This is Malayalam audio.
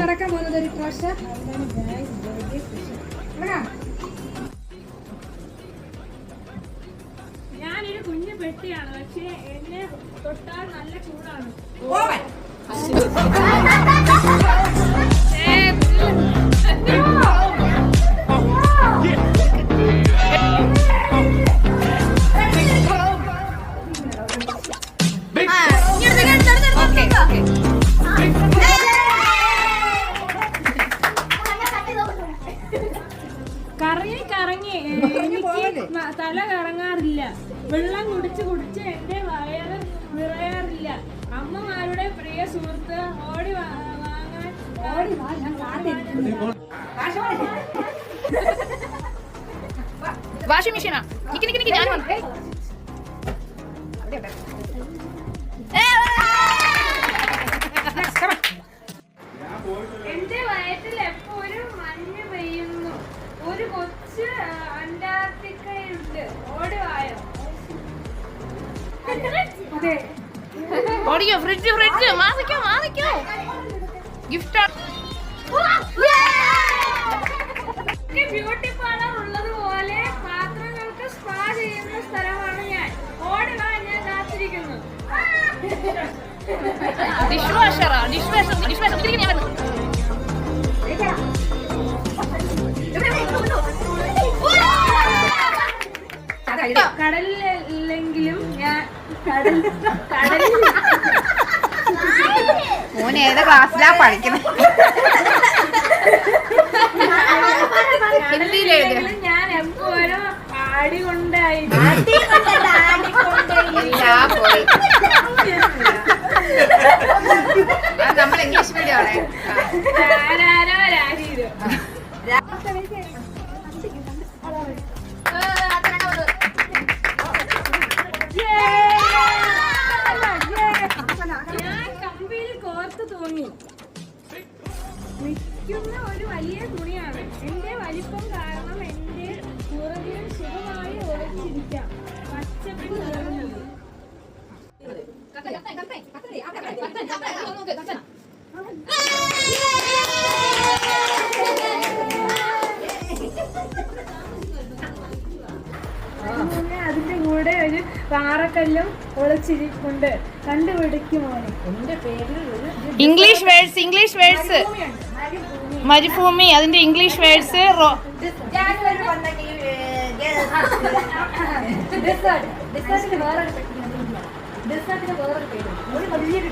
നടക്കാൻ പോകുന്നത് ഒരു ക്രഷർ. ഞാനൊരു കുഞ്ഞു പെട്ടിയാണ്, പക്ഷെ എന്നെ തൊട്ടാൽ നല്ല ചൂടാണ്. കറങ്ങി കറങ്ങി എനിക്ക് തല കറങ്ങാറില്ല. വെള്ളം കുടിച്ച് കുടിച്ച് എന്റെ വയറ് നിറയാറില്ല. അമ്മമാരുടെ പ്രിയ സുഹൃത്ത് ഓടി വാഷിംഗ് മെഷീനാ. എന്റെ വയറ്റിൽ എപ്പോഴും മഞ്ഞ് പെയ്യുന്നു. ഒരു കൊച്ചു അന്റാർട്ടിക്കയുണ്ട്. ഓടുവായോ? ഓടിയോ? Fridge Marico. Gift beauty parlour ഉള്ളതുപോലെ പാത്രങ്ങൾക്ക് സ്പാ ചെയ്യുന്ന സ്ഥലമാണ് ഞാൻ. ഓടുക, ഞാൻ കാത്തിരിക്കുന്നു. ഡിഷ് വാഷറാ. കടലിലെങ്കിലും ഞാൻ മോനെ ഏതാ ക്ലാസ്സിലാ പഠിക്കുന്നത്? ഞാൻ എപ്പോഴും ആടികൊണ്ടായി നമ്മൾ ഇംഗ്ലീഷ് മീഡിയം ആണ്. ഞാൻ കമ്പിയിൽ കോർത്ത് തൂങ്ങി നിൽക്കുന്ന ഒരു വലിയ തുണിയാണ്. എന്റെ വലിപ്പം കാരണം എന്റെ പുറകിൽ സുഖമായി ഒളിച്ചിരിക്കാം. പച്ചപ്പ് നിറഞ്ഞത്. അതിന്റെ കൂടെ ഒരു പാറക്കല്ലും ഒളിച്ചിരിപ്പുണ്ട്. കണ്ടുപിടിക്കുമോനെ? എന്റെ പേരിൽ ഇംഗ്ലീഷ് വേർഡ്സ് മരുഭൂമി. അതിന്റെ ഇംഗ്ലീഷ് വേർഡ്സ് വേറൊരു പേര്.